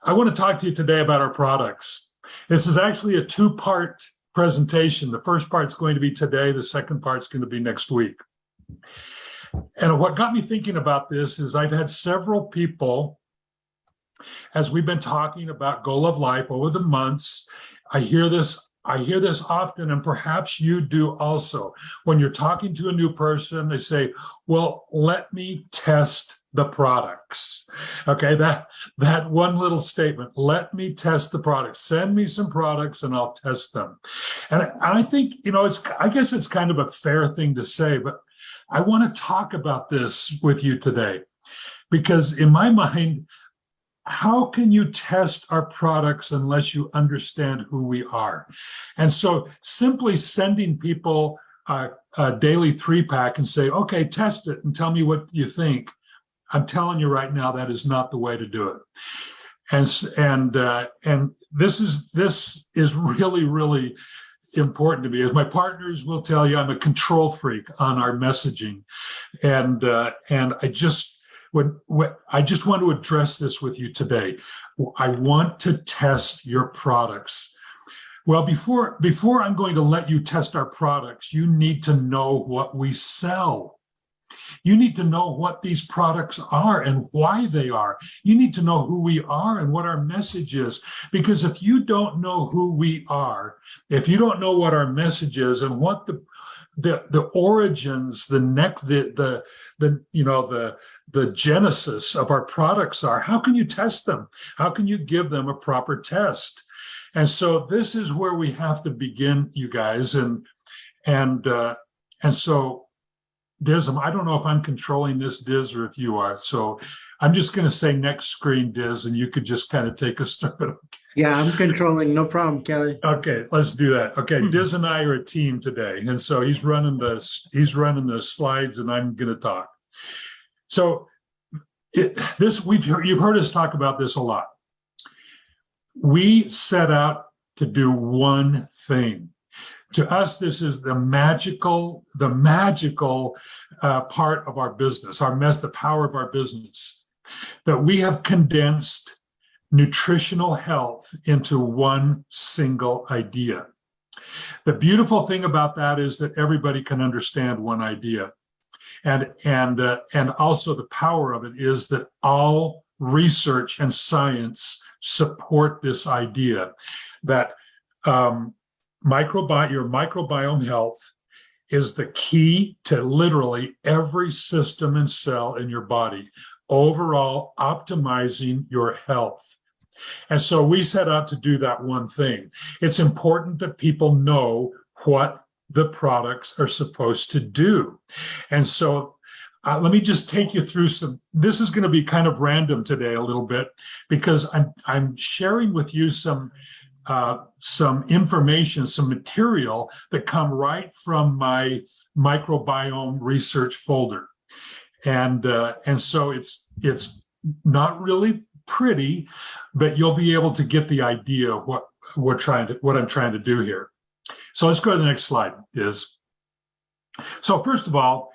I want to talk to you today about our products. This is actually a two-part presentation. The first part's going to be today. The second part's going to be next week. And what got me thinking about this is I've had several people, as we've been talking about Goal of Life over the months, I hear this often, and perhaps you do also. When you're talking to a new person, they say, well, let me test the products. Okay, that one little statement, let me test the products. Send me some products and I'll test them. And I think, I guess it's kind of a fair thing to say, but I want to talk about this with you today, because in my mind, how can you test our products unless you understand who we are? And so simply sending people a daily 3-pack and say, okay, test it and tell me what you think. I'm telling you right now, that is not the way to do it. And this is really, really important to me. As my partners will tell you, I'm a control freak on our messaging. And I just want to address this with you today. I want to test your products. Well, before I'm going to let you test our products, you need to know what we sell. You need to know what these products are and why they are. You need to know who we are and what our message is. Because if you don't know who we are, if you don't know what our message is and what the origins, the genesis of our products are, how can you test them? How can you give them a proper test? And so this is where we have to begin, you guys. And so Diz, I don't know if I'm controlling this, Diz, or if you are. So I'm just going to say next screen, Diz, and you could just kind of take us through it. Okay. Yeah, I'm controlling. No problem, Kelly. Okay, let's do that. Okay, Diz and I are a team today, and so he's running the slides, and I'm going to talk. So you've heard us talk about this a lot. We set out to do one thing. To us, this is the magical part of our business, the power of our business, that we have condensed nutritional health into one single idea. The beautiful thing about that is that everybody can understand one idea. And also the power of it is that all research and science support this idea that your microbiome health is the key to literally every system and cell in your body, overall optimizing your health. And so we set out to do that one thing. It's important that people know what the products are supposed to do. And so let me just take you through this is going to be kind of random today a little bit, because I'm sharing with you some information, some material that come right from my microbiome research folder. And so it's not really pretty, but you'll be able to get the idea of what I'm trying to do here. So let's go to the next slide, So first of all,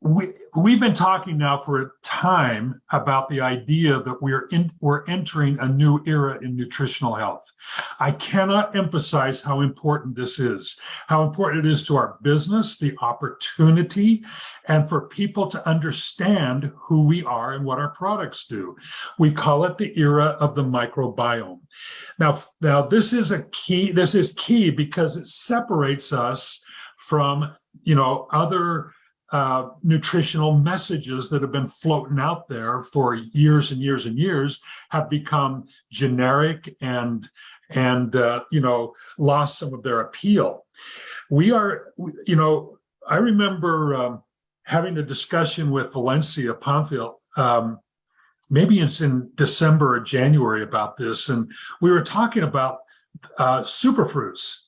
we've been talking now for a time about the idea that we're entering a new era in nutritional health. I cannot emphasize how important this is, how important it is to our business, the opportunity, and for people to understand who we are and what our products do. We call it the era of the microbiome. Now this is key. This is key because it separates us from, other nutritional messages that have been floating out there for years and years and years, have become generic and lost some of their appeal. I remember having a discussion with Valencia Pamphil, maybe it's in December or January about this, and we were talking about superfruits.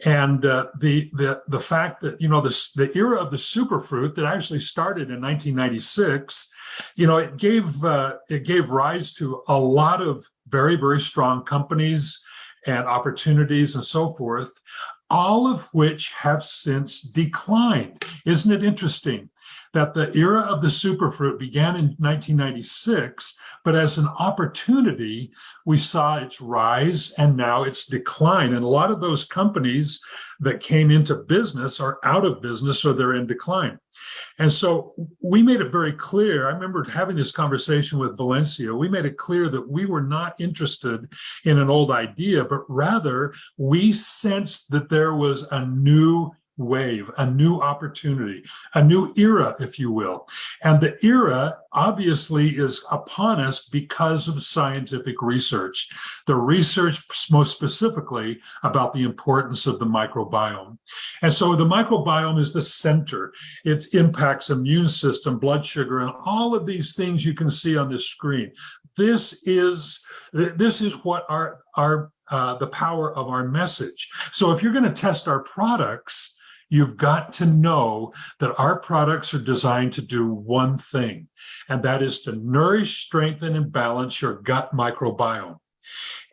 And the fact that the era of the superfruit that actually started in 1996, it gave rise to a lot of very, very strong companies and opportunities and so forth, all of which have since declined. Isn't it interesting that the era of the superfruit began in 1996, but as an opportunity, we saw its rise and now its decline. And a lot of those companies that came into business are out of business or they're in decline. And so we made it very clear. I remember having this conversation with Valencia. We made it clear that we were not interested in an old idea, but rather we sensed that there was a new wave, a new opportunity, a new era, if you will. And the era obviously is upon us because of scientific research. The research most specifically about the importance of the microbiome. And so the microbiome is the center. It impacts immune system, blood sugar, and all of these things you can see on this screen. This is what the power of our message. So if you're going to test our products, you've got to know that our products are designed to do one thing, and that is to nourish, strengthen, and balance your gut microbiome.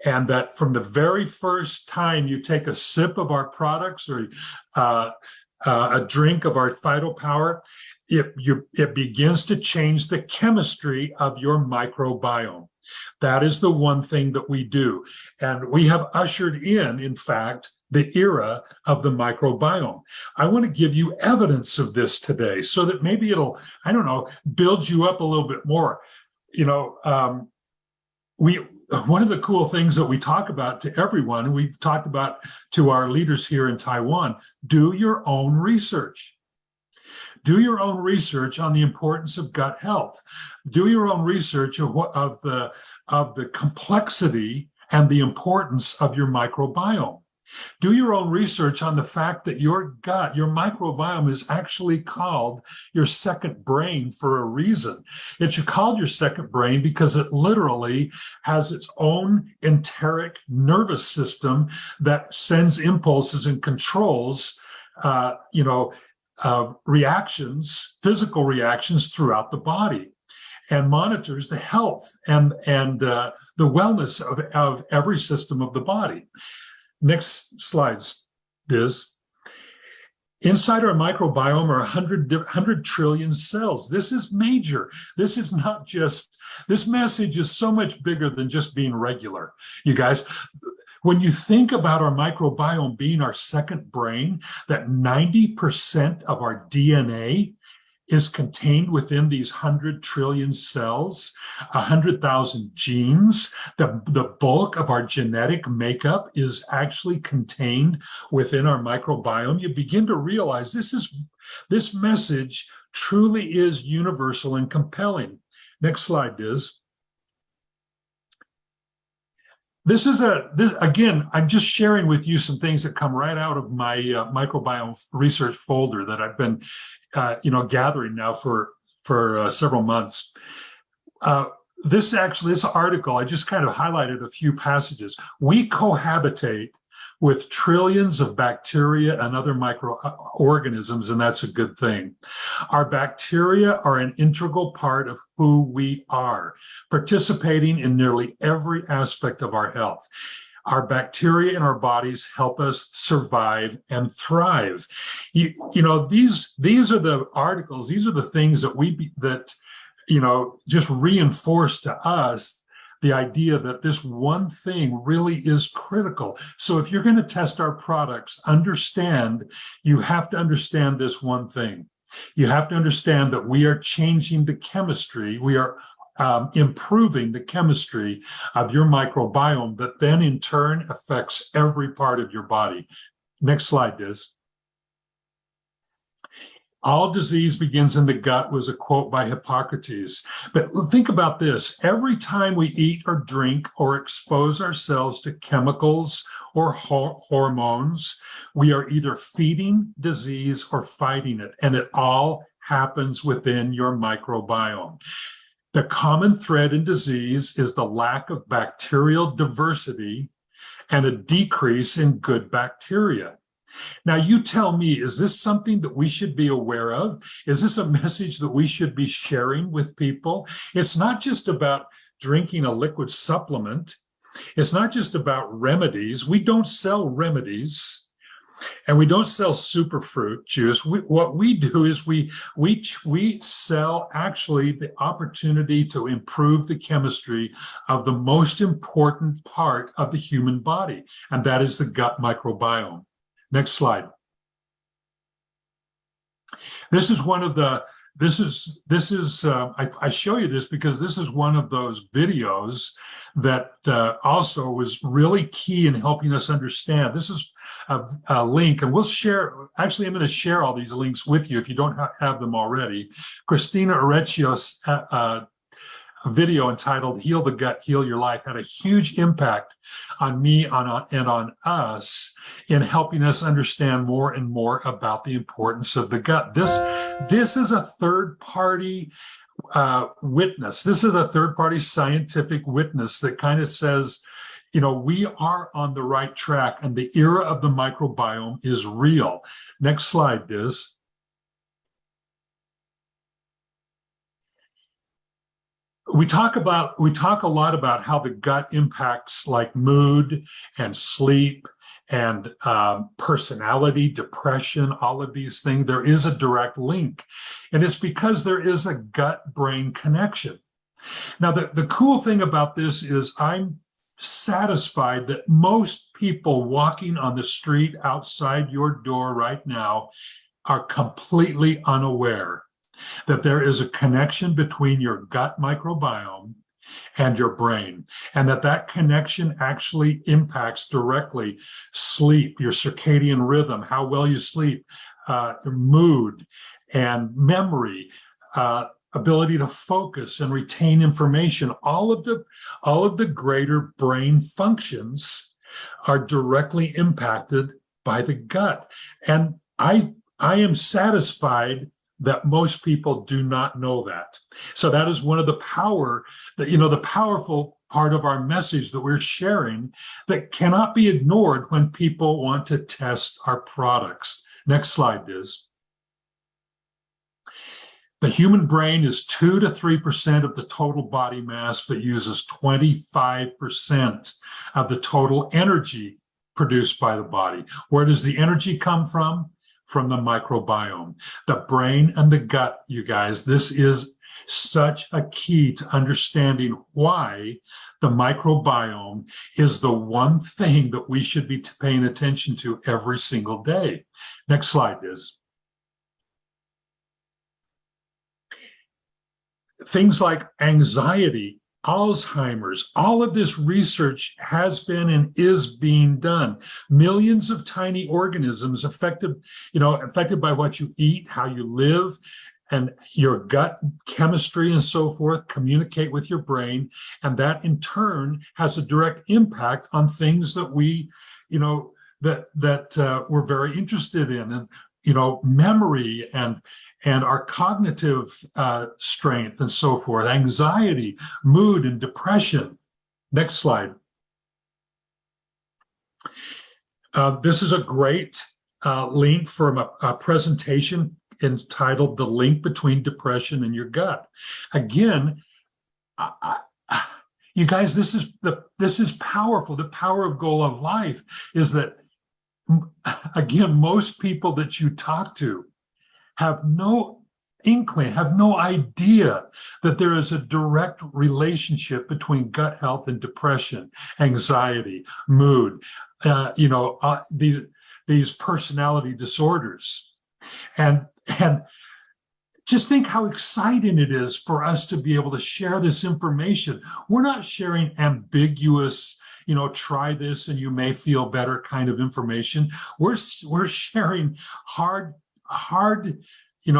And that from the very first time you take a sip of our products or a drink of our PhytoPower, it begins to change the chemistry of your microbiome. That is the one thing that we do. And we have ushered in fact, the era of the microbiome. I want to give you evidence of this today so that maybe it'll, I don't know, build you up a little bit more. One of the cool things that we talk about to everyone, we've talked about to our leaders here in Taiwan, do your own research. Do your own research on the importance of gut health. Do your own research of the complexity and the importance of your microbiome. Do your own research on the fact that your gut, your microbiome is actually called your second brain for a reason. It's called your second brain because it literally has its own enteric nervous system that sends impulses and controls, reactions, physical reactions throughout the body, and monitors the health and the wellness of every system of the body. Next slides, Diz. Inside our microbiome are 100 trillion cells. This is major. This is not just, this message is so much bigger than just being regular. You guys, when you think about our microbiome being our second brain, that 90% of our DNA is contained within these 100 trillion cells, 100,000 genes. The bulk of our genetic makeup is actually contained within our microbiome. You begin to realize this message truly is universal and compelling. Next slide, Diz. Again, I'm just sharing with you some things that come right out of my microbiome research folder that I've been gathering now for several months. This article, I just kind of highlighted a few passages. We cohabitate with trillions of bacteria and other microorganisms, and that's a good thing. Our bacteria are an integral part of who we are, participating in nearly every aspect of our health. Our bacteria in our bodies help us survive and thrive. These are the articles, these are the things that just reinforce to us the idea that this one thing really is critical. So if you're going to test our products, you have to understand this one thing. You have to understand that we are changing the chemistry. We are improving the chemistry of your microbiome that then in turn affects every part of your body. Next slide, Diz. All disease begins in the gut was a quote by Hippocrates. But think about this. Every time we eat or drink or expose ourselves to chemicals or hormones, we are either feeding disease or fighting it. And it all happens within your microbiome. The common thread in disease is the lack of bacterial diversity and a decrease in good bacteria. Now, you tell me, is this something that we should be aware of? Is this a message that we should be sharing with people? It's not just about drinking a liquid supplement. It's not just about remedies. We don't sell remedies. And we don't sell superfruit juice. What we do is we sell actually the opportunity to improve the chemistry of the most important part of the human body, and that is the gut microbiome. Next slide. This is one of the, I show you this because this is one of those videos that also was really key in helping us understand. This is a link, and we'll share, actually I'm going to share all these links with you if you don't have them already. Christina Orecchio's video entitled Heal the Gut, Heal Your Life had a huge impact on me and on us in helping us understand more and more about the importance of the gut. This is a third-party witness. This is a third-party scientific witness that kind of says, you know, we are on the right track and the era of the microbiome is real. Next slide, Diz. We talk a lot about how the gut impacts like mood and sleep and personality, depression, all of these things. There is a direct link, and it's because there is a gut-brain connection. Now, the cool thing about this is I'm satisfied that most people walking on the street outside your door right now are completely unaware that there is a connection between your gut microbiome and your brain, and that connection actually impacts directly sleep, your circadian rhythm, how well you sleep, mood and memory, ability to focus and retain information. All of the greater brain functions are directly impacted by the gut. And I am satisfied that most people do not know that. So that is one of the the powerful part of our message that we're sharing that cannot be ignored when people want to test our products. Next slide, Diz. The human brain is 2 to 3% of the total body mass, but uses 25% of the total energy produced by the body. Where does the energy come from? From the microbiome, the brain and the gut, you guys. This is such a key to understanding why the microbiome is the one thing that we should be paying attention to every single day. Next slide, Diz. Things like anxiety, Alzheimer's, all of this research has been and is being done. Millions of tiny organisms affected by what you eat, how you live, and your gut chemistry and so forth communicate with your brain. And that in turn has a direct impact on things that we, we're very interested in. And, memory and our cognitive strength and so forth, anxiety, mood, and depression. Next slide. This is a great link from a presentation entitled The Link Between Depression and Your Gut. Again, you guys, this is powerful. The power of Goal of Life is that, again, most people that you talk to have no inkling, have no idea that there is a direct relationship between gut health and depression, anxiety, mood, these personality disorders. And just think how exciting it is for us to be able to share this information. We're not sharing ambiguous, try this and you may feel better kind of information. We're sharing hard,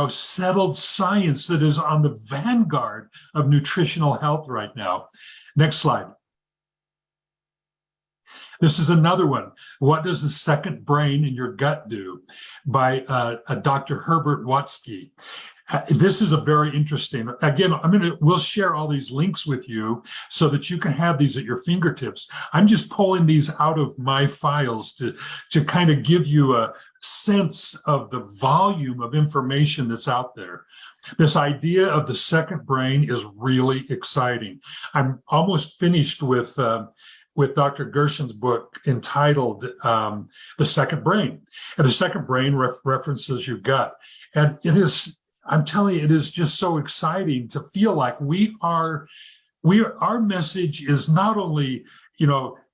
settled science that is on the vanguard of nutritional health right now. Next slide. This is another one. What does the second brain in your gut do? By Dr. Herbert Watsky. This is a very interesting, again, we'll share all these links with you so that you can have these at your fingertips. I'm just pulling these out of my files to kind of give you a sense of the volume of information that's out there. This idea of the second brain is really exciting. I'm almost finished with with Dr. Gerson's book entitled The Second Brain. And the second brain references your gut. And it is, I'm telling you, it is just so exciting to feel like our message is not only,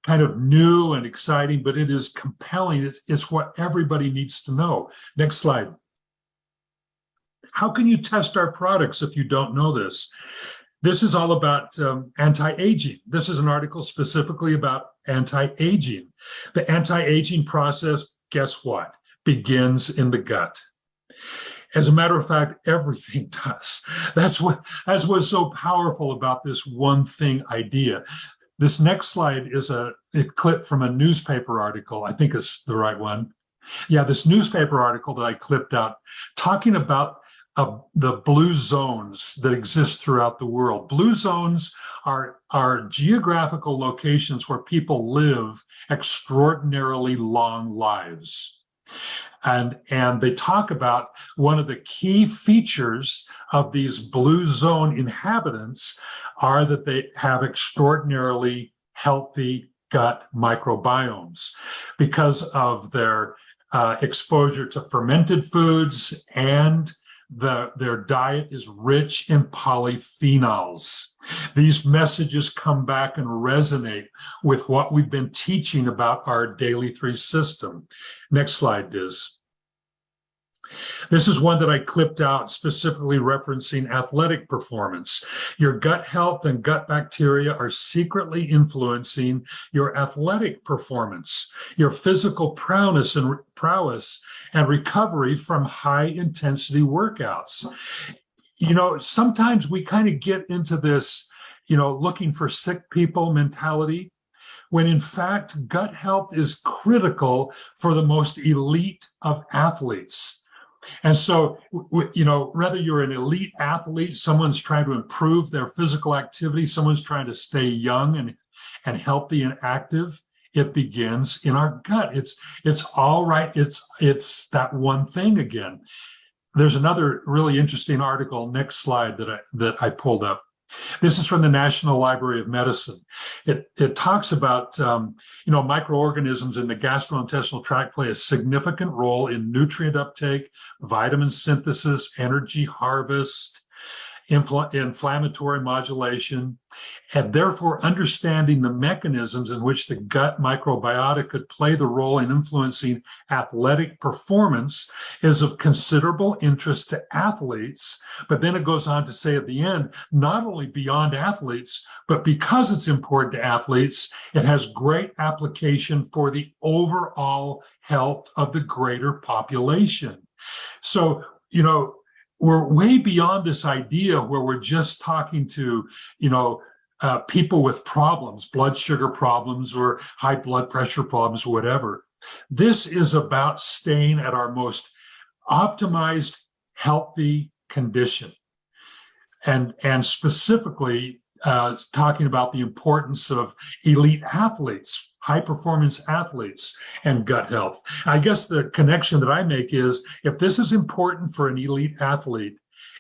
kind of new and exciting, but it is compelling. It's what everybody needs to know. Next slide. How can you test our products if you don't know this? This is all about anti-aging. This is an article specifically about anti-aging. The anti-aging process, guess what? Begins in the gut. As a matter of fact, everything does. That's what's so powerful about this one thing idea. This next slide is a clip from a newspaper article. I think it's the right one. Yeah, this newspaper article that I clipped out talking about the blue zones that exist throughout the world. Blue zones are geographical locations where people live extraordinarily long lives. And they talk about one of the key features of these blue zone inhabitants are that they have extraordinarily healthy gut microbiomes because of their exposure to fermented foods, and their diet is rich in polyphenols. These messages come back and resonate with what we've been teaching about our daily 3 system. Next slide, Diz. This is one that I clipped out specifically referencing athletic performance. Your gut health and gut bacteria are secretly influencing your athletic performance, your physical prowess and recovery from high intensity workouts. Sometimes we kind of get into this, looking for sick people mentality, when in fact, gut health is critical for the most elite of athletes. And so, whether you're an elite athlete, someone's trying to improve their physical activity, someone's trying to stay young and healthy and active, it begins in our gut. It's all right. It's that one thing again. There's another really interesting article, next slide, that I pulled up. This is from the National Library of Medicine. It talks about, microorganisms in the gastrointestinal tract play a significant role in nutrient uptake, vitamin synthesis, energy harvest, inflammatory modulation, and therefore understanding the mechanisms in which the gut microbiota could play the role in influencing athletic performance is of considerable interest to athletes. But then it goes on to say at the end, not only beyond athletes, but because it's important to athletes, it has great application for the overall health of the greater population. So, we're way beyond this idea where we're just talking to, people with problems, blood sugar problems or high blood pressure problems, or whatever. This is about staying at our most optimized, healthy condition. And specifically talking about the importance of elite athletes, high performance athletes, and gut health. I guess the connection that I make is, if this is important for an elite athlete,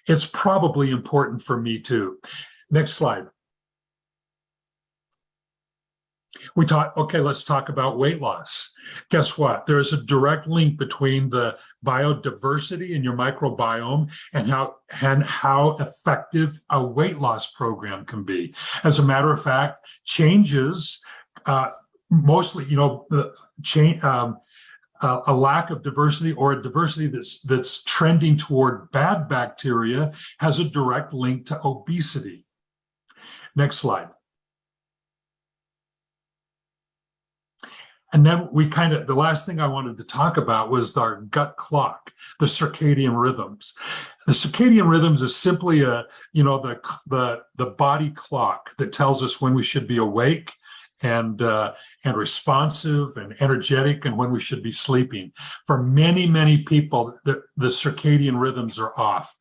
it's probably important for me too. Next slide. Let's talk about weight loss. Guess what? There's a direct link between the biodiversity in your microbiome and how effective a weight loss program can be. As a matter of fact, changes, mostly, a lack of diversity or a diversity that's trending toward bad bacteria has a direct link to obesity. Next slide. And then the last thing I wanted to talk about was our gut clock, the circadian rhythms. The circadian rhythms is simply the body clock that tells us when we should be awake and responsive and energetic, and when we should be sleeping. For many, many people, the circadian rhythms are off.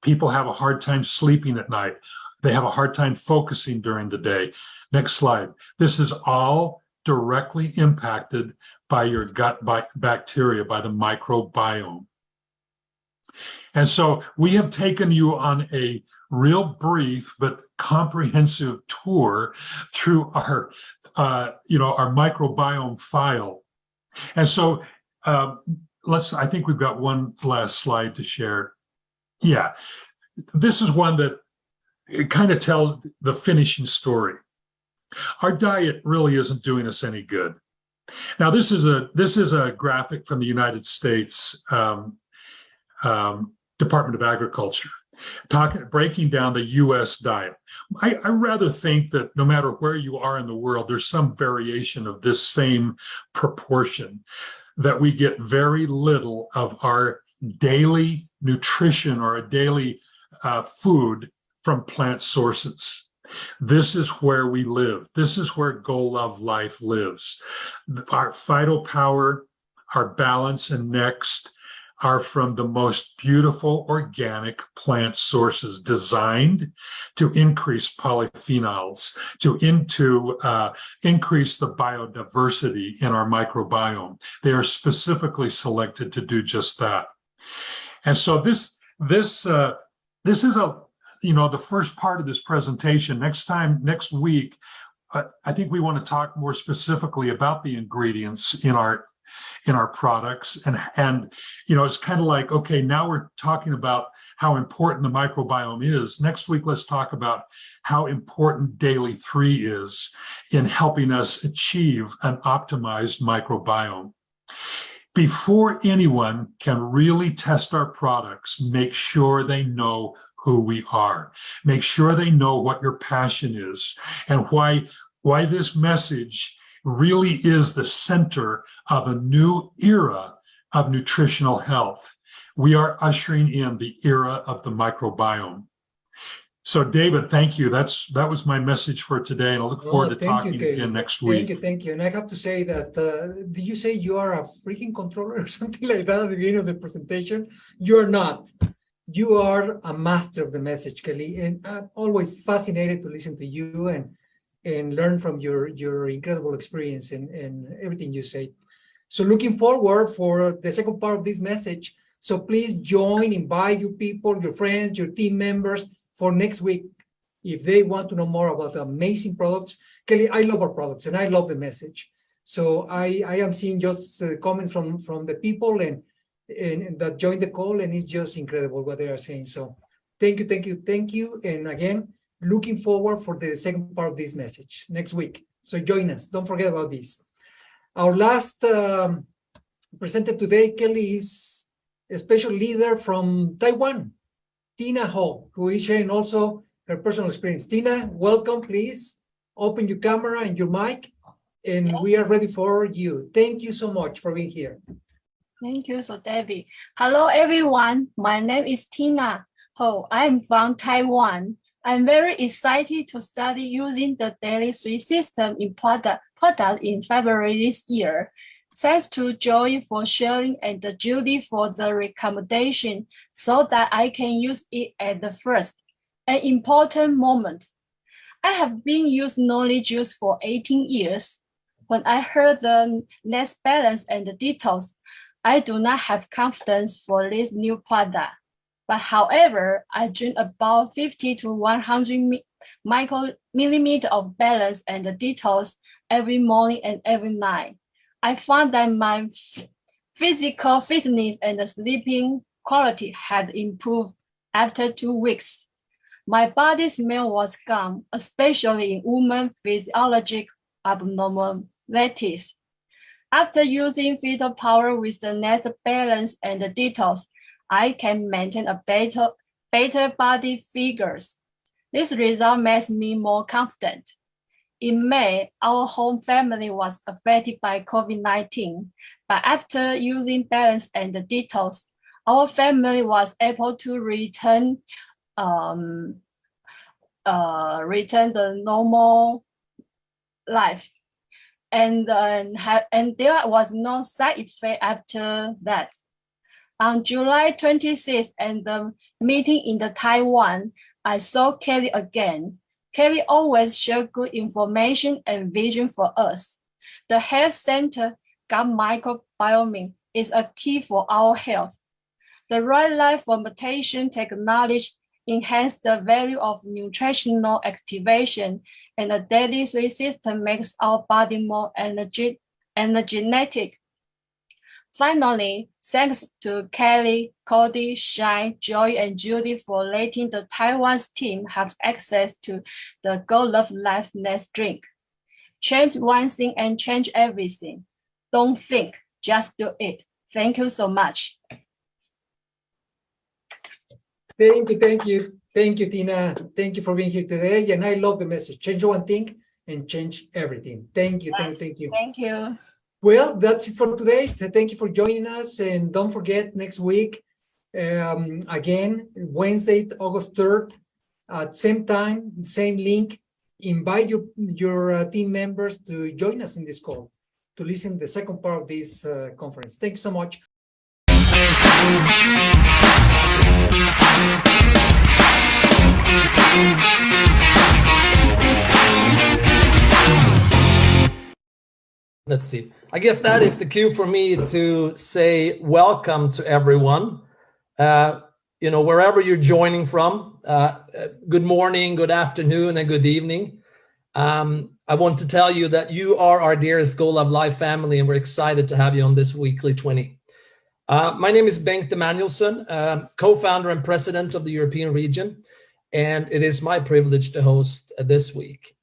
People have a hard time sleeping at night. They have a hard time focusing during the day. Next slide. This is all directly impacted by your gut bacteria, by the microbiome. And so we have taken you on a real brief but comprehensive tour through our microbiome file. And so I think we've got one last slide to share. Yeah, this is one that it kind of tells the finishing story. Our diet really isn't doing us any good. Now, this is a graphic from the United States Department of Agriculture, breaking down the U.S. diet. I rather think that no matter where you are in the world, there's some variation of this same proportion, that we get very little of our daily nutrition or a daily food from plant sources. This is where we live. This is where Goal of Life lives. Our phytopower, our balance, and next are from the most beautiful organic plant sources designed to increase polyphenols, to increase the biodiversity in our microbiome. They are specifically selected to do just that. And so this is the first part of this presentation. Next week, I think we want to talk more specifically about the ingredients in our products, and it's kind of like, okay, now we're talking about how important the microbiome is. Next week, let's talk about how important Daily 3 is in helping us achieve an optimized microbiome. Before anyone can really test our products, make sure they know who we are. Make sure they know what your passion is and why this message really is the center of a new era of nutritional health. We are ushering in the era of the microbiome. So, David, thank you. That was my message for today, and I look forward to talking again next week. Thank you. And I have to say that, did you say you are a freaking controller or something like that at the beginning of the presentation? You're not. You are a master of the message, Kelly, and I'm always fascinated to listen to you and learn from your incredible experience and everything you say. So looking forward for the second part of this message. So please invite your people, your friends, your team members for next week. If they want to know more about amazing products, Kelly, I love our products and I love the message. So I am seeing just comments from the people and that joined the call, and it's just incredible what they are saying. So thank you. And again, looking forward for the second part of this message next week. So join us. Don't forget about this. Our last presenter today, Kelly, is a special leader from Taiwan, Tina Ho, who is sharing also her personal experience. Tina, welcome. Please open your camera and your mic, and yes, we are ready for you. Thank you so much for being here. Thank you, so David. Hello, everyone. My name is Tina Ho. I'm from Taiwan. I'm very excited to study using the Daily 3 system in product in February this year. Thanks to Joy for sharing and Judy for the recommendation so that I can use it at the first, an important moment. I have been using knowledge juice for 18 years. When I heard the net balance and the details, I do not have confidence for this new product. But however, I drink about 50 to 100 micromillimeters of balance and the details every morning and every night. I found that my physical fitness and the sleeping quality had improved after 2 weeks. My body smell was gone, especially in women physiologic abnormalities. After using Fetal Power with the net balance and the detox, I can maintain a better body figures. This result makes me more confident. In May, our whole family was affected by COVID-19, but after using balance and the detox, our family was able to return the normal life. And there was no side effect after that. On July 26th, and the meeting in the Taiwan, I saw Kelly again. Kelly always shared good information and vision for us. The health center gut microbiome is a key for our health. The right life fermentation technology enhance the value of nutritional activation, and the daily three system makes our body more energetic. Finally, thanks to Kelly, Cody, Shine, Joy, and Judy for letting the Taiwan's team have access to the Go Love Life Next drink. Change one thing and change everything. Don't think, just do it. Thank you so much. Thank you, Tina. Thank you for being here today. And I love the message. Change one thing and change everything. Thank you. Thank you. Thank you. Well, that's it for today. Thank you for joining us. And don't forget, next week, again, Wednesday, August 3rd, at same time, same link, invite your team members to join us in this call, to listen to the second part of this conference. Thanks so much. Let's see. I guess that is the cue for me to say welcome to everyone. Wherever you're joining from, good morning, good afternoon, and good evening. I want to tell you that you are our dearest Go Love Life family, and we're excited to have you on this weekly 20. My name is Bengt Emanuelsson, co-founder and president of the European region, and it is my privilege to host this week.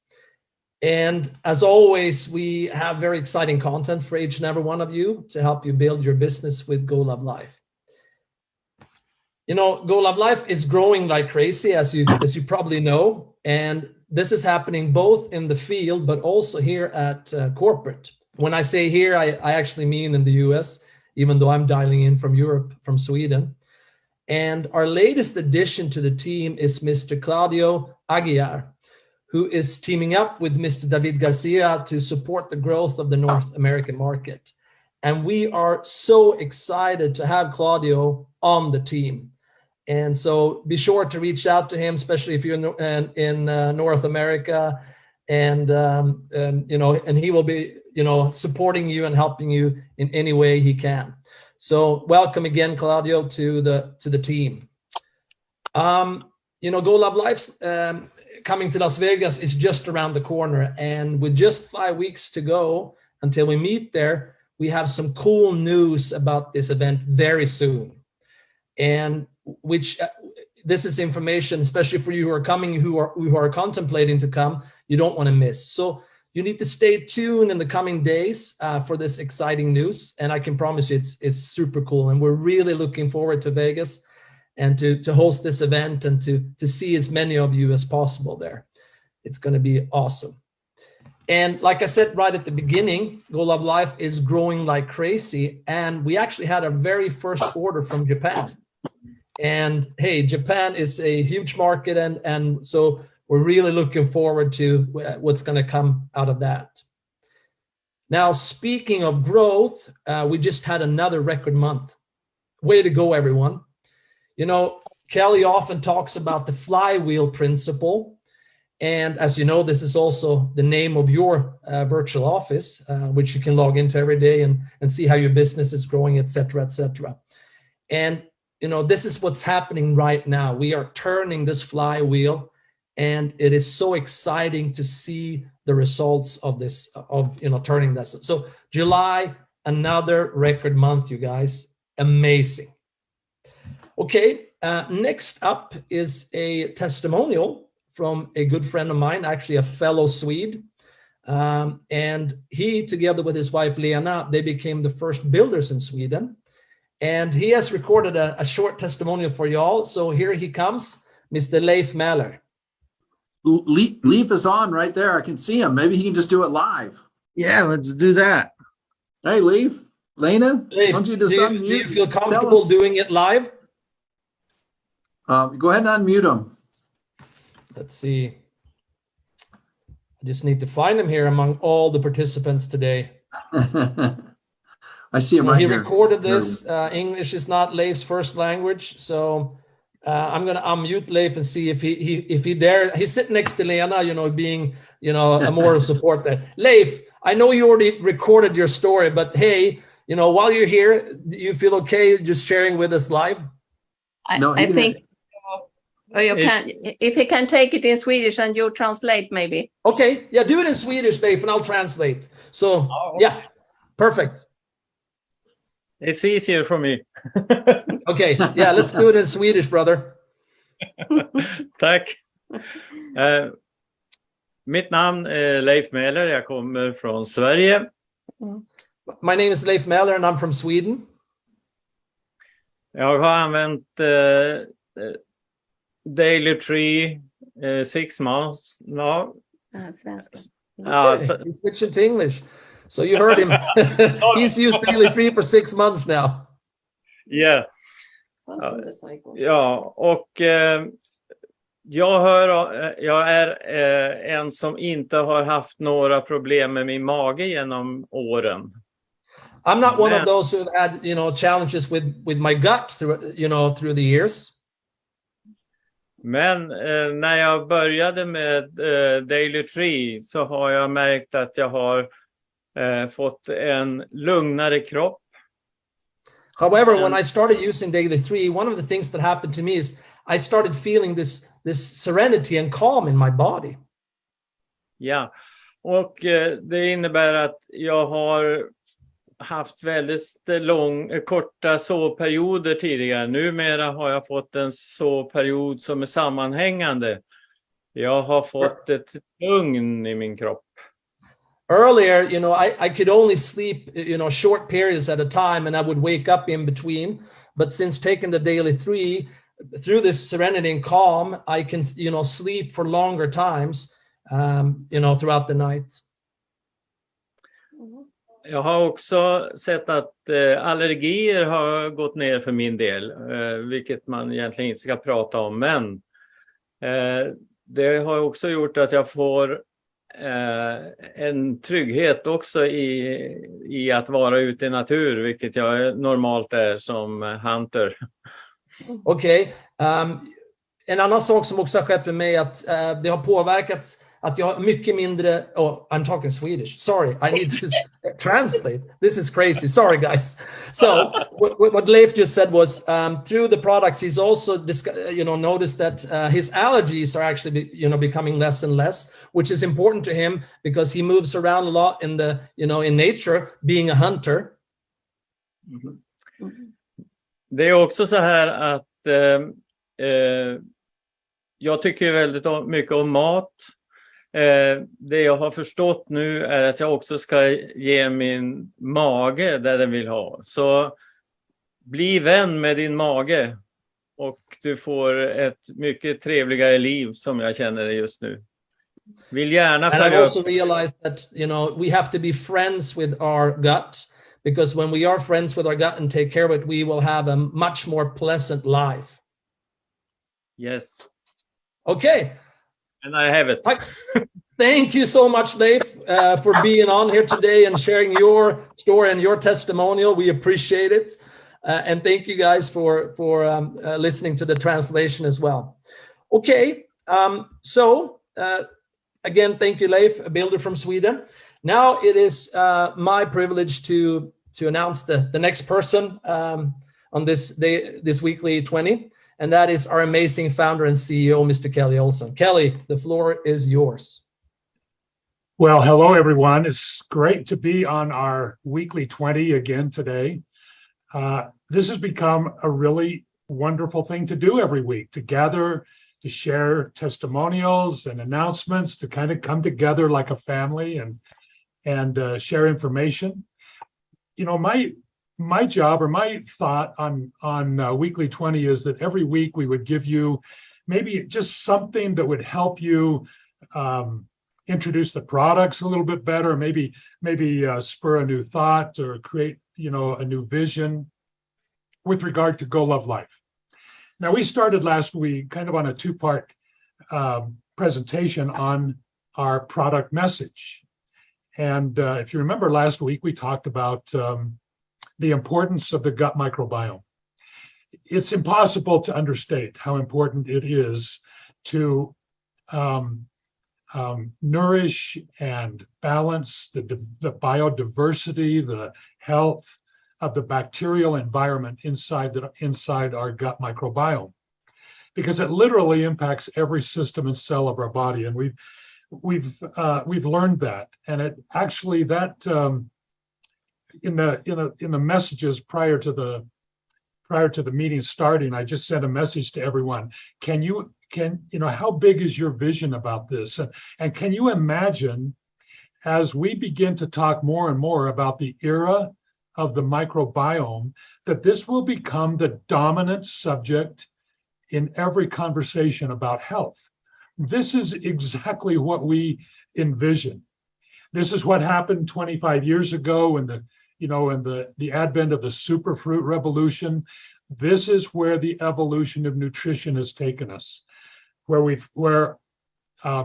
And as always, we have very exciting content for each and every one of you to help you build your business with Go Love Life. Go Love Life is growing like crazy, as you probably know, and this is happening both in the field, but also here at corporate. When I say here, I actually mean in the US, even though I'm dialing in from Europe, from Sweden. And our latest addition to the team is Mr. Claudio Aguiar, who is teaming up with Mr. David Garcia to support the growth of the North American market. And we are so excited to have Claudio on the team. And so be sure to reach out to him, especially if you're in North America, and he will be, supporting you and helping you in any way he can. So welcome again, Claudio, to the team. Go Love Life's coming to Las Vegas is just around the corner, and with just 5 weeks to go until we meet there, we have some cool news about this event very soon. And this is information, especially for you who are coming, who are contemplating to come, you don't want to miss. So you need to stay tuned in the coming days for this exciting news. And I can promise you it's super cool. And we're really looking forward to Vegas and to host this event and to see as many of you as possible there. It's going to be awesome. And like I said right at the beginning, Go Love Life is growing like crazy. And we actually had our very first order from Japan. And hey, Japan is a huge market. And so we're really looking forward to what's going to come out of that. Now, speaking of growth, we just had another record month. Way to go, everyone. Kelly often talks about the flywheel principle. And as you know, this is also the name of your virtual office, which you can log into every day and see how your business is growing, et cetera, et cetera. And, this is what's happening right now. We are turning this flywheel, and it is so exciting to see the results of this, turning this. So July, another record month, you guys. Amazing. Okay, next up is a testimonial from a good friend of mine, actually a fellow Swede. And he, together with his wife, Lena, they became the first builders in Sweden. And he has recorded a short testimonial for y'all. So here he comes, Mr. Leif Mäller. Leif is on right there. I can see him. Maybe he can just do it live. Yeah, let's do that. Hey, Leif, Lena, Leif, don't you just do unmute? you feel comfortable doing it live? Go ahead and unmute him. Let's see. I just need to find him here among all the participants today. I see him right here. here. He recorded this. English is not Leif's first language, so I'm going to unmute Leif and see if he dare. He's sitting next to Lena, being a moral support there. Leif, I know you already recorded your story, but hey, while you're here, do you feel okay just sharing with us live? I think Or you can, if you can take it in Swedish and you translate maybe. Okay, yeah, do it in Swedish, Dave, and I'll translate. So, yeah, perfect. It's easier for me. Okay, yeah, let's do it in Swedish, brother. Tack. Mitt namn är Leif Mäler. Jag kommer från Sverige. My name is Leif Mäler and I'm from Sweden. Jag har använt Daily Tree 6 months now. Svenska. Okay, he's switching to English. So you heard him. He's used Daily 3 for 6 months now. Yeah. Ja, och jag är en som inte har haft några problem med min mage genom åren. I'm not one of those who've had, challenges with my gut through the years. Men när jag började med Daily Tree så har jag märkt att jag har fått en lugnare kropp. However, when I started using Daily 3, one of the things that happened to me is I started feeling this serenity and calm in my body. Ja, och det innebär att jag har haft väldigt korta sovperioder tidigare. Numera har jag fått en sovperiod som är sammanhängande. Jag har fått ett lugn i min kropp. Earlier, I could only sleep, short periods at a time, and I would wake up in between. But since taking the Daily 3, through this serenity and calm, I can, sleep for longer times, throughout the night. Jag har också sett att allergier har gått ner för min del, vilket man egentligen inte ska prata om. Men det har också gjort att jag får en trygghet också i att vara ute i natur, vilket jag normalt är som hunter. Okej. En annan sak som också har skett med mig är att det har påverkat att jag har mycket mindre... Oh, I'm talking Swedish. Sorry, I need to translate. This is crazy. Sorry, guys. So what Leif just said was through the products, he's also noticed that his allergies are actually becoming less and less, which is important to him because he moves around a lot in the in nature, being a hunter. Det är också så här att jag tycker väldigt mycket om mat. Det jag har förstått nu är att jag också ska ge min mage där den vill ha. Så bli vän med din mage och du får ett mycket trevligare liv som jag känner det just nu. Vill gärna följa upp. And I also upp. realized that we have to be friends with our gut, because when we are friends with our gut and take care of it, we will have a much more pleasant life. Yes. Okay. And I have it. Thank you so much, Leif, for being on here today and sharing your story and your testimonial. We appreciate it. And thank you guys for listening to the translation as well. Okay, so again, thank you, Leif, a builder from Sweden. Now it is my privilege to announce the next person on this weekly 20. And that is our amazing founder and CEO, Mr. Kelly Olsen. Kelly, the floor is yours. Well, hello, everyone. It's great to be on our weekly 20 again today. This has become a really wonderful thing to do every week, to gather, to share testimonials and announcements, to kind of come together like a family and share information. My job or my thought on weekly 20 is that every week we would give you maybe just something that would help you introduce the products a little bit better, maybe spur a new thought or create a new vision with regard to Go Love Life. Now, we started last week kind of on a two-part presentation on our product message. And if you remember last week, we talked about the importance of the gut microbiome. It's impossible to understate how important it is to nourish and balance the biodiversity, the health of the bacterial environment inside our gut microbiome. because it literally impacts every system and cell of our body. And we've learned that. And it actually that in the messages prior to the meeting starting, I just sent a message to everyone. How big is your vision about this? And can you imagine, as we begin to talk more and more about the era of the microbiome, that this will become the dominant subject in every conversation about health? This is exactly what we envision. This is what happened 25 years ago in the advent of the superfruit revolution. This is where the evolution of nutrition has taken us, where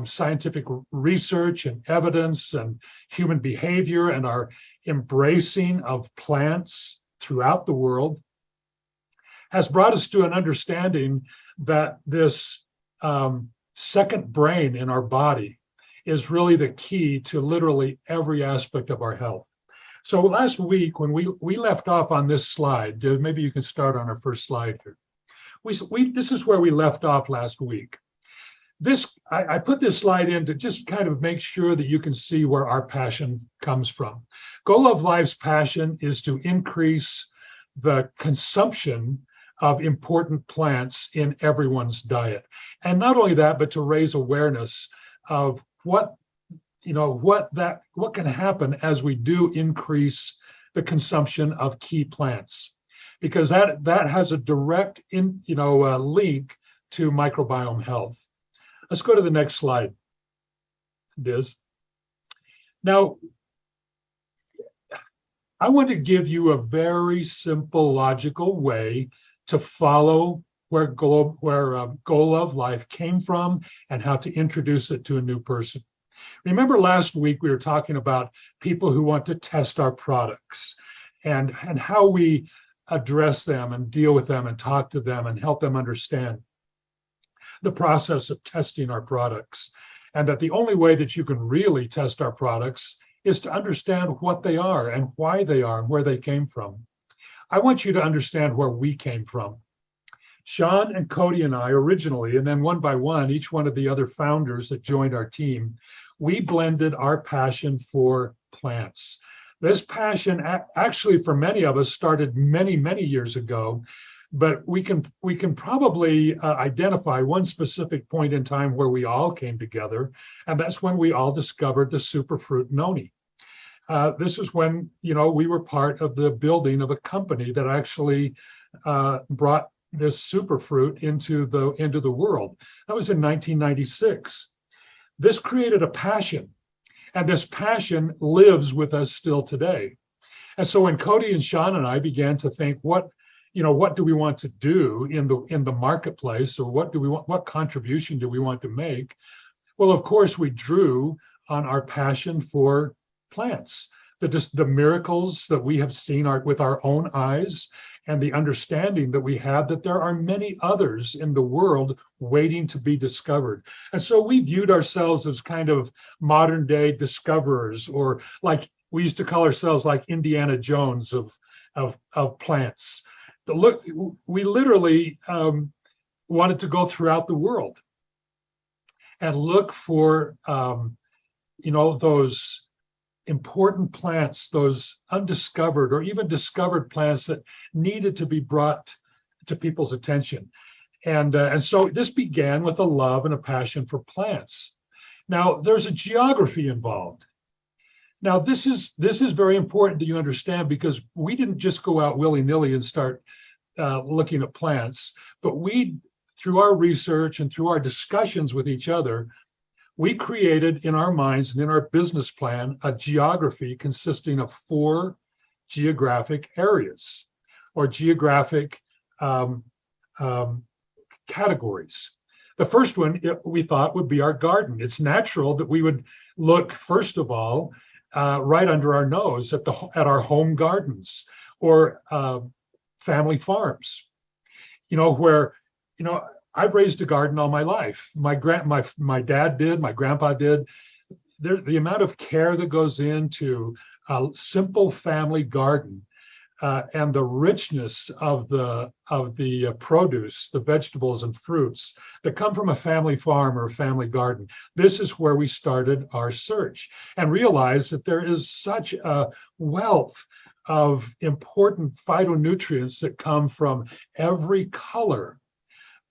scientific research and evidence and human behavior and our embracing of plants throughout the world has brought us to an understanding that this second brain in our body is really the key to literally every aspect of our health. So last week, when we left off on this slide, maybe you can start on our first slide here. This is where we left off last week. I put this slide in to just kind of make sure that you can see where our passion comes from. Goal of Life's passion is to increase the consumption of important plants in everyone's diet. And not only that, but to raise awareness of what can happen as we do increase the consumption of key plants, because that has a direct link to microbiome health. Let's go to the next slide, Diz. Now, I want to give you a very simple, logical way to follow where Goal of Life came from and how to introduce it to a new person. Remember last week we were talking about people who want to test our products and how we address them and deal with them and talk to them and help them understand the process of testing our products, and that the only way that you can really test our products is to understand what they are and why they are and where they came from. I want you to understand where we came from. Sean and Cody and I originally, and then one by one, each one of the other founders that joined our team, we blended our passion for plants. This passion actually for many of us started many, many years ago, but we can probably identify one specific point in time where we all came together, and that's when we all discovered the superfruit noni. This is when we were part of the building of a company that actually brought this superfruit into the world. That was in 1996. This created a passion, and this passion lives with us still today. And so when Cody and Sean and I began to think, what do we want to do in the marketplace, or what contribution do we want to make? Well, of course, we drew on our passion for plants, the miracles that we have seen with our own eyes, and the understanding that we have that there are many others in the world waiting to be discovered. And so we viewed ourselves as kind of modern day discoverers, or like we used to call ourselves like Indiana Jones of plants. We literally wanted to go throughout the world and look for those important plants, those undiscovered or even discovered plants that needed to be brought to people's attention. And so this began with a love and a passion for plants. Now, there's a geography involved. Now, this is very important that you understand, because we didn't just go out willy-nilly and start looking at plants, but through our research and through our discussions with each other, we created in our minds and in our business plan a geography consisting of 4 geographic areas, or geographic categories. The first one we thought would be our garden. It's natural that we would look, first of all, right under our nose at our home gardens, or family farms, where I've raised a garden all my life. My dad did, my grandpa did. The amount of care that goes into a simple family garden and the richness of the produce, the vegetables and fruits that come from a family farm or a family garden. This is where we started our search and realized that there is such a wealth of important phytonutrients that come from every color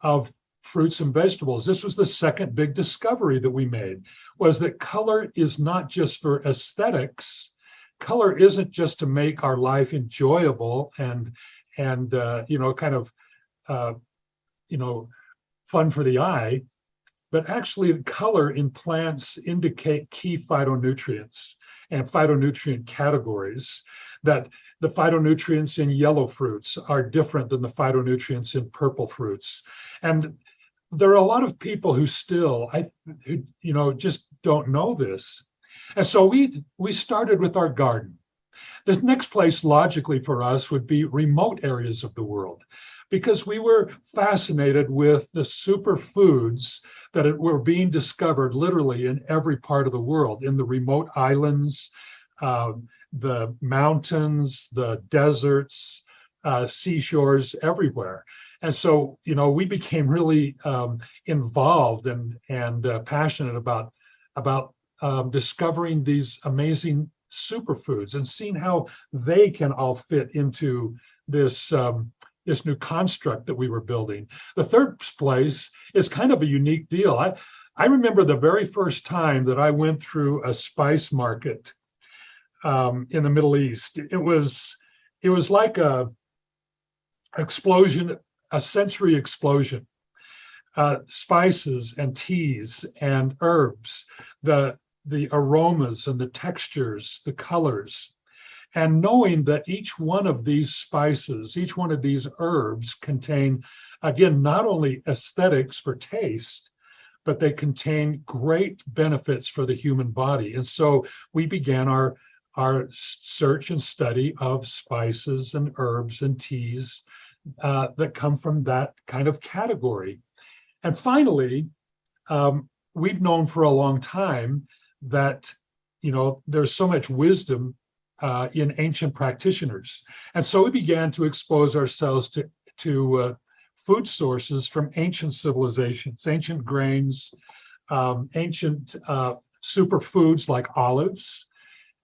of fruits and vegetables. This was the second big discovery that we made, was that color is not just for aesthetics. Color isn't just to make our life enjoyable and kind of fun for the eye, but actually the color in plants indicate key phytonutrients and phytonutrient categories. That the phytonutrients in yellow fruits are different than the phytonutrients in purple fruits. And there are a lot of people who still, just don't know this. And so we started with our garden. The next place logically for us would be remote areas of the world, because we were fascinated with the superfoods that were being discovered literally in every part of the world, in the remote islands, the mountains, the deserts, seashores, everywhere. And so, we became really involved and passionate about discovering these amazing superfoods and seeing how they can all fit into this new construct that we were building. The third place is kind of a unique deal. I remember the very first time that I went through a spice market in the Middle East. It was like a explosion, a sensory explosion. Spices and teas and herbs, the aromas and the textures, the colors, and knowing that each one of these spices, each one of these herbs contain, again, not only aesthetics for taste, but they contain great benefits for the human body. And so we began our search and study of spices and herbs and teas that come from that kind of category. And finally, we've known for a long time that there's so much wisdom in ancient practitioners. And so we began to expose ourselves to food sources from ancient civilizations, ancient grains, ancient superfoods like olives.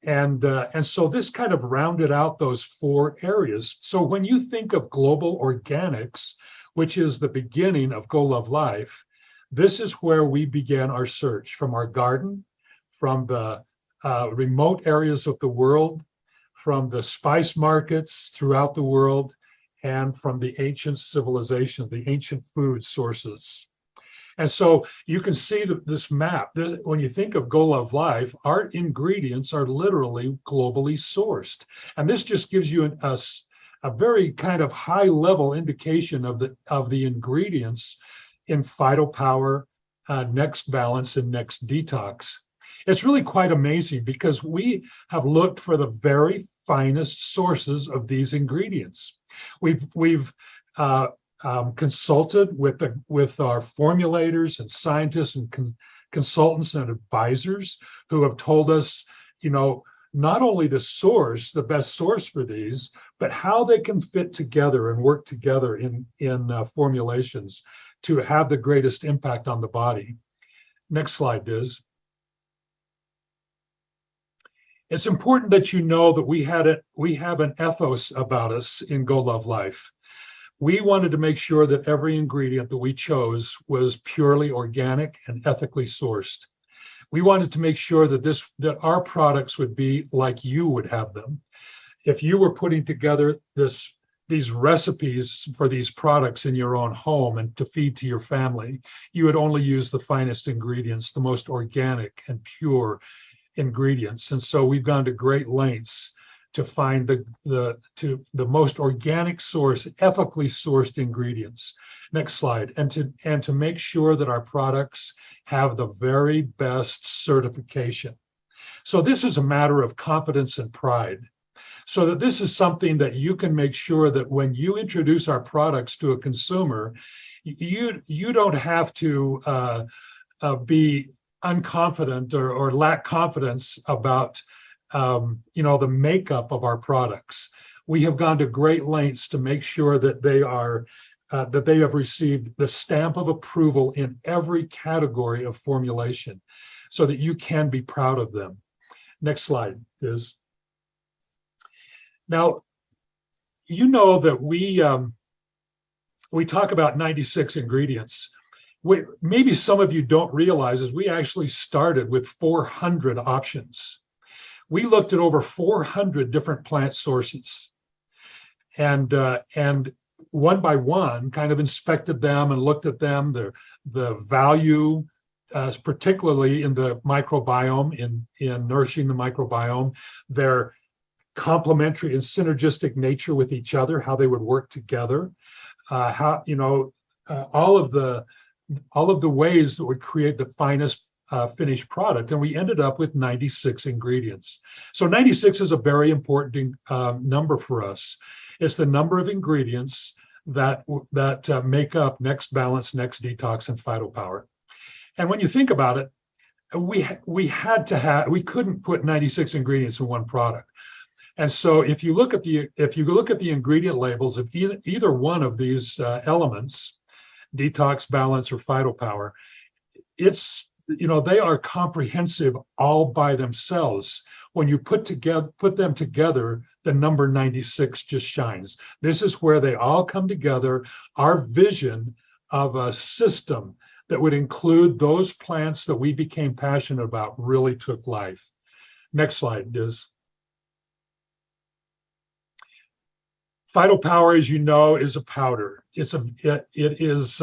And so this kind of rounded out those 4 areas. So when you think of global organics, which is the beginning of Go Love Life, this is where we began our search, from our garden, from the remote areas of the world, from the spice markets throughout the world, and from the ancient civilizations, the ancient food sources. And so you can see this map. When you think of Go Love Life, our ingredients are literally globally sourced. And this just gives you a very kind of high level indication of the ingredients in Phytopower, Next Balance, and Next Detox. It's really quite amazing because we have looked for the very finest sources of these ingredients. We've consulted with our formulators and scientists and consultants and advisors who have told us, not only the best source for these, but how they can fit together and work together in formulations to have the greatest impact on the body. Next slide, Diz. It's important that you know that we have an ethos about us in Go Love Life. We wanted to make sure that every ingredient that we chose was purely organic and ethically sourced. We wanted to make sure that our products would be like you would have them. If you were putting together these recipes for these products in your own home and to feed to your family, you would only use the finest ingredients, the most organic and pure ingredients. And so we've gone to great lengths to find the most organic source, ethically sourced ingredients. Next slide. And to make sure that our products have the very best certification. So this is a matter of confidence and pride. So that this is something that you can make sure that when you introduce our products to a consumer, you don't have to be unconfident or lack confidence about the makeup of our products. we have gone to great lengths to make sure that they are that they have received the stamp of approval in every category of formulation so that you can be proud of them. Next slide is. Now, you know that we talk about 96 ingredients. Maybe some of you don't realize is we actually started with 400 options. We looked at over 400 different plant sources and one by one kind of inspected them and looked at them, the value, particularly in the microbiome, in nourishing the microbiome, their complementary and synergistic nature with each other, how they would work together, how, you know, all of the ways that would create the finest finished product. And we ended up with 96 ingredients. So 96 is a very important number for us. It's the number of ingredients that make up Next Balance, Next Detox, and Phytopower. And when you think about it, we couldn't put 96 ingredients in one product. And so if you look at the ingredient labels of either one of these elements, Detox, Balance, or Phytopower, it's, you know, they are comprehensive all by themselves. When you put them together, the number 96 just shines. This is where they all come together. Our vision of a system that would include those plants that we became passionate about really took life. Next slide is. Phytopower, as you know, is a powder. It is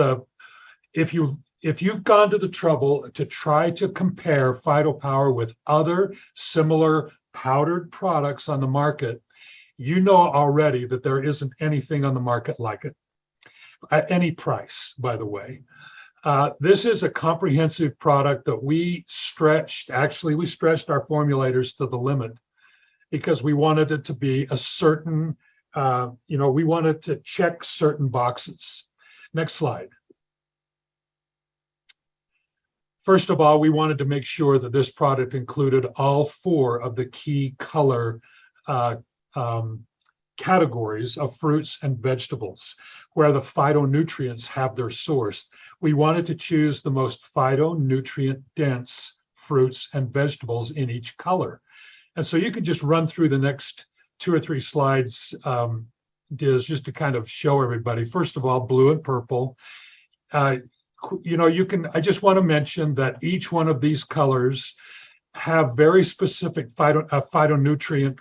if you've gone to the trouble to try to compare Phytopower with other similar powdered products on the market, you know already that there isn't anything on the market like it at any price, by the way. This is a comprehensive product that we stretched our formulators to the limit because we wanted it to be a certain, we wanted to check certain boxes. Next slide. First of all, we wanted to make sure that this product included all 4 of the key color categories of fruits and vegetables, where the phytonutrients have their source. We wanted to choose the most phytonutrient dense fruits and vegetables in each color. And so you could just run through the next 2 or 3 slides, Diz, just to kind of show everybody. First of all, blue and purple. I just want to mention that each one of these colors have very specific phytonutrient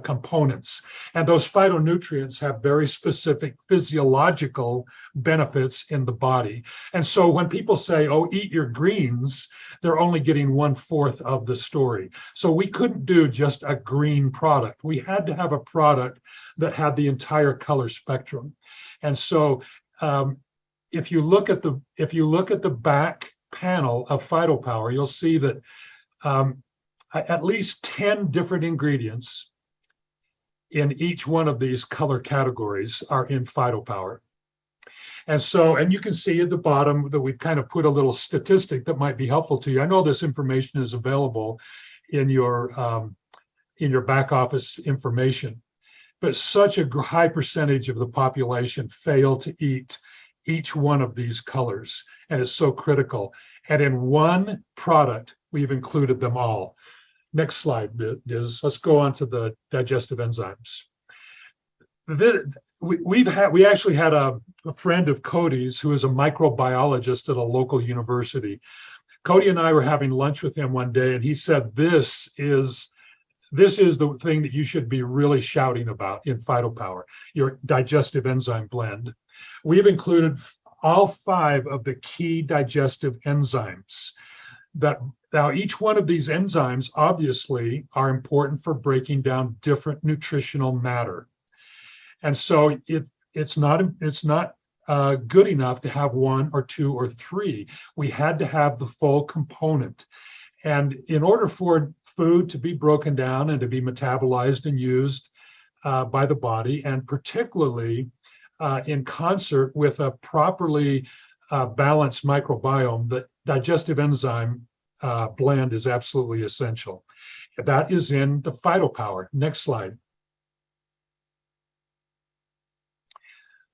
components. And those phytonutrients have very specific physiological benefits in the body. And so when people say, oh, eat your greens, they're only getting 1/4 of the story. So we couldn't do just a green product. We had to have a product that had the entire color spectrum. And so if you look at the back panel of Phytopower, you'll see that at least 10 different ingredients in each one of these color categories are in Phytopower. And you can see at the bottom that we've kind of put a little statistic that might be helpful to you. I know this information is available in your back office information, but such a high percentage of the population fail to eat each one of these colors, and it's so critical. And in one product, we've included them all. Next slide is, let's go on to the digestive enzymes. We actually had a friend of Cody's who is a microbiologist at a local university. Cody and I were having lunch with him one day, and he said, this is the thing that you should be really shouting about in Phytopower, your digestive enzyme blend. We've included all 5 of the key digestive enzymes. Now, each one of these enzymes obviously are important for breaking down different nutritional matter. And so it's not good enough to have 1 or 2 or 3. We had to have the full component. And in order for food to be broken down and to be metabolized and used by the body, and particularly in concert with a properly balanced microbiome, the digestive enzyme blend is absolutely essential. That is in the Phytopower. Next slide.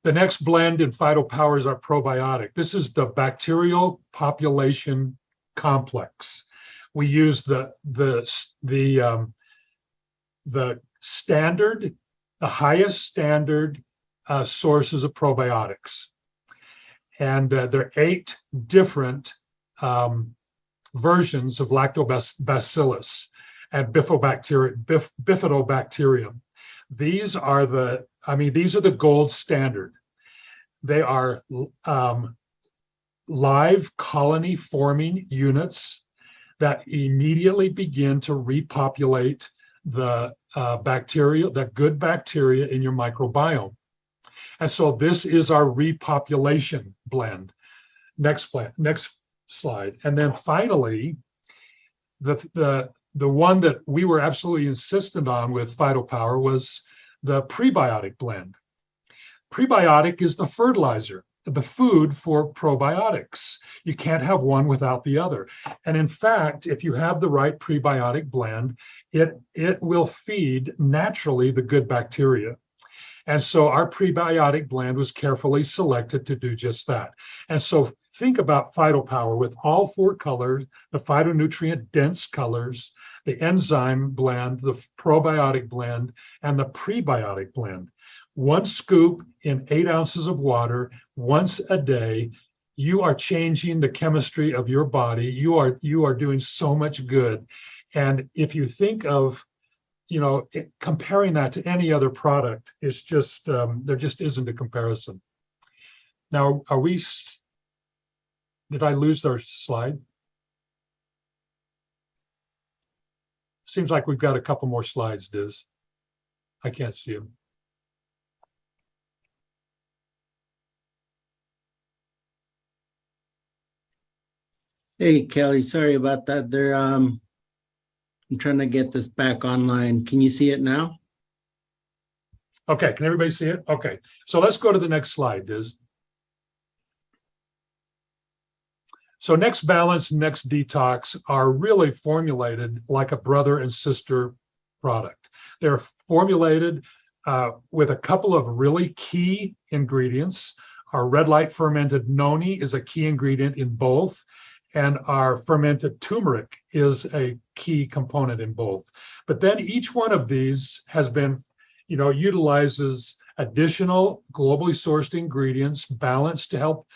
The next blend in PhytoPower is our probiotic. This is the bacterial population complex. We use the standard, the highest standard sources of probiotics. And there are 8 different versions of lactobacillus and bifidobacterium. These are the gold standard. They are live colony forming units that immediately begin to repopulate the bacteria, the good bacteria in your microbiome. And so this is our repopulation blend. Next slide. And then finally, the one that we were absolutely insistent on with PhytoPower was the prebiotic blend. Prebiotic is the fertilizer, the food for probiotics. You can't have one without the other. And in fact, if you have the right prebiotic blend, it will feed naturally the good bacteria. And so our prebiotic blend was carefully selected to do just that. And so think about PhytoPower with all 4 colors, the phytonutrient dense colors, the enzyme blend, the probiotic blend, and the prebiotic blend. 1 scoop in 8 ounces of water once a day. You are changing the chemistry of your body. You are doing so much good. And if you think of, comparing that to any other product, it's just, there just isn't a comparison. Now, did I lose our slide? Seems like we've got a couple more slides, Diz. I can't see them. Hey, Kelly, sorry about that. I'm trying to get this back online. Can you see it now? Okay, can everybody see it? Okay, so let's go to the next slide, Diz. So Next Balance and Next Detox are really formulated like a brother and sister product. They're formulated with a couple of really key ingredients. Our red light fermented noni is a key ingredient in both, and our fermented turmeric is a key component in both. But then each one of these has been, utilizes additional globally sourced ingredients balanced to help,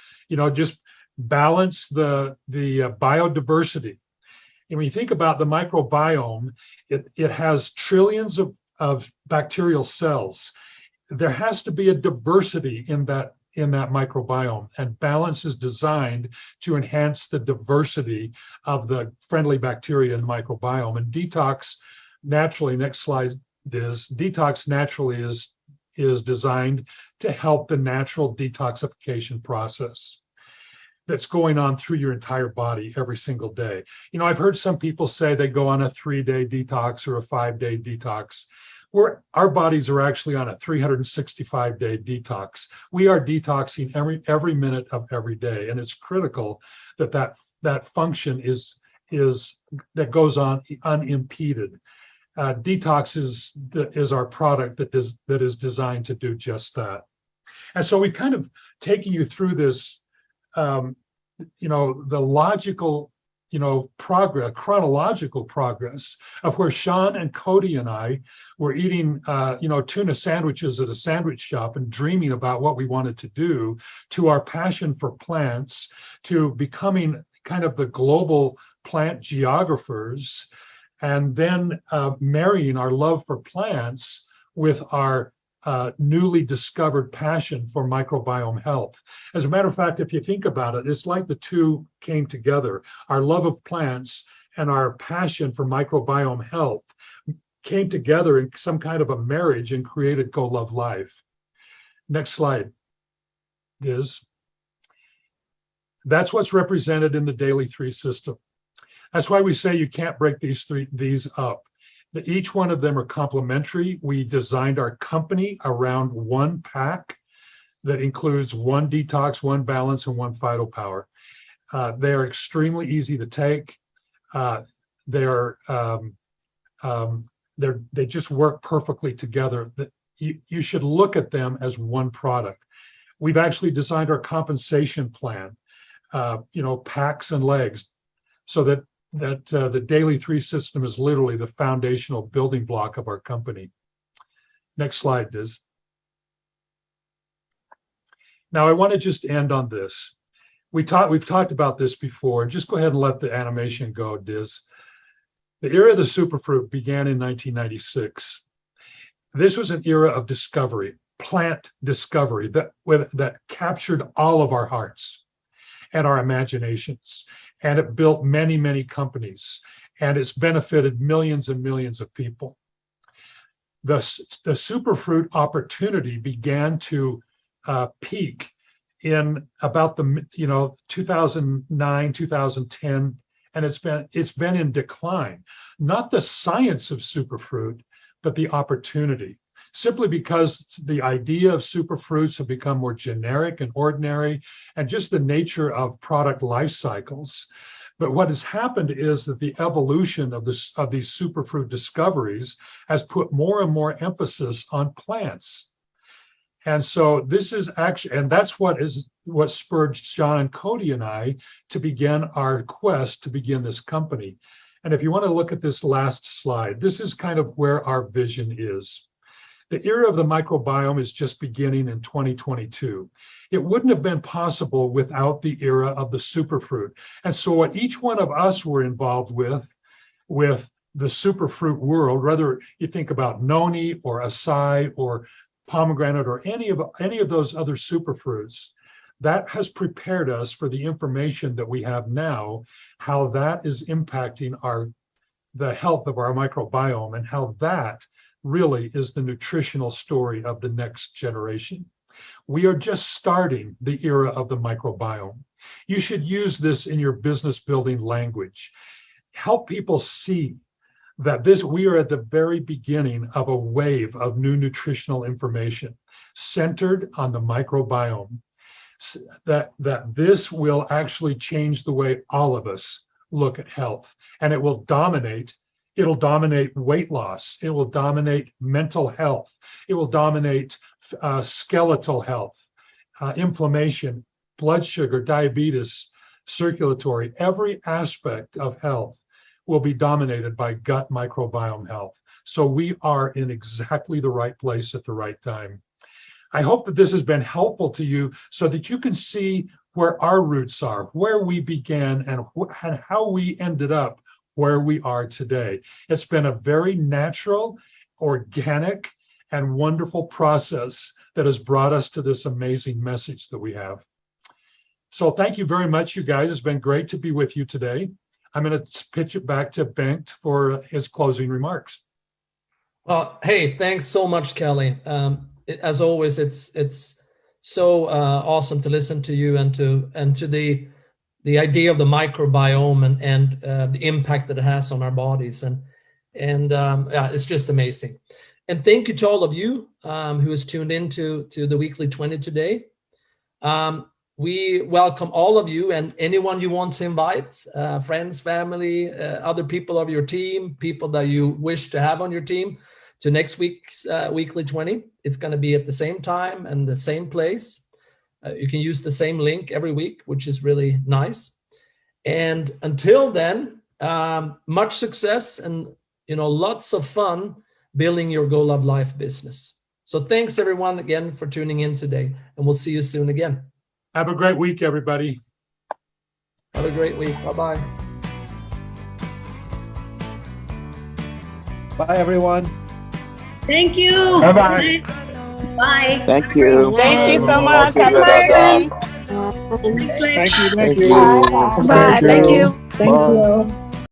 just balance the biodiversity. And when you think about the microbiome, it has trillions of bacterial cells. There has to be a diversity in that microbiome, and balance is designed to enhance the diversity of the friendly bacteria in the microbiome. And detox naturally, next slide is, detox naturally is designed to help the natural detoxification process that's going on through your entire body every single day. I've heard some people say they go on a 3-day detox or a 5-day detox. Our bodies are actually on a 365-day detox. We are detoxing every minute of every day, and it's critical that function that goes on unimpeded. Detox is our product that is designed to do just that. And so we kind of taking you through this, the logical, chronological progress of where Sean and Cody and I were eating, tuna sandwiches at a sandwich shop and dreaming about what we wanted to do, to our passion for plants, to becoming kind of the global plant geographers, and then marrying our love for plants with our newly discovered passion for microbiome health. As a matter of fact, if you think about it, it's like the two came together. Our love of plants and our passion for microbiome health came together in some kind of a marriage and created Go Love Life. Next slide is, that's what's represented in the Daily 3 system. That's why we say you can't break these up. Each one of them are complementary. We designed our company around one pack that includes 1 detox, 1 balance, and 1 PhytoPower. They are extremely easy to take. They just work perfectly together. You should look at them as one product. We've actually designed our compensation plan, packs and legs, so that the Daily 3 system is literally the foundational building block of our company. Next slide, Diz. Now, I want to just end on this. We've talked about this before. Just go ahead and let the animation go, Diz. The era of the superfruit began in 1996. This was an era of discovery, plant discovery that captured all of our hearts and our imaginations. And it built many, many companies, and it's benefited millions and millions of people. The superfruit opportunity began to peak in about 2009, 2010, and it's been in decline. Not the science of superfruit, but the opportunity. Simply because the idea of superfruits have become more generic and ordinary, and just the nature of product life cycles. But what has happened is that the evolution of these superfruit discoveries has put more and more emphasis on plants. And so this is actually, and that's what spurred John and Cody and I to begin our quest to begin this company. And if you want to look at this last slide, this is kind of where our vision is. The era of the microbiome is just beginning in 2022. It wouldn't have been possible without the era of the superfruit. And so what each one of us were involved with the superfruit world, whether you think about noni or acai or pomegranate or any of those other superfruits, that has prepared us for the information that we have now, how that is impacting the health of our microbiome, and how that really is the nutritional story of the next generation. We are just starting the era of the microbiome. You should use this in your business building language. Help people see that we are at the very beginning of a wave of new nutritional information centered on the microbiome. That this will actually change the way all of us look at health, and it will dominate. It'll dominate weight loss. It will dominate mental health. It will dominate skeletal health, inflammation, blood sugar, diabetes, circulatory. Every aspect of health will be dominated by gut microbiome health. So we are in exactly the right place at the right time. I hope that this has been helpful to you so that you can see where our roots are, where we began, and how we ended up where we are today. It's been a very natural, organic, and wonderful process that has brought us to this amazing message that we have. So thank you very much, you guys. It's been great to be with you today. I'm going to pitch it back to Bengt for his closing remarks. Well, hey, thanks so much, Kelly. As always, it's so awesome to listen to you and to the idea of the microbiome and the impact that it has on our bodies, and yeah, it's just amazing. And thank you to all of you who has tuned in to the Weekly 20 today. We welcome all of you and anyone you want to invite, friends, family, other people of your team, people that you wish to have on your team, to next week's Weekly 20. It's going to be at the same time and the same place. You can use the same link every week, which is really nice. And until then, much success and lots of fun building your Go Love Life business. So thanks everyone again for tuning in today, and we'll see you soon again. Have a great week, everybody. Have a great week. Bye-bye. Bye, everyone. Thank you. Bye-bye. Bye. Thank you. Thank you so much. Have a great day. Thank you. Thank you. Thank you. Bye. Thank you. Thank you.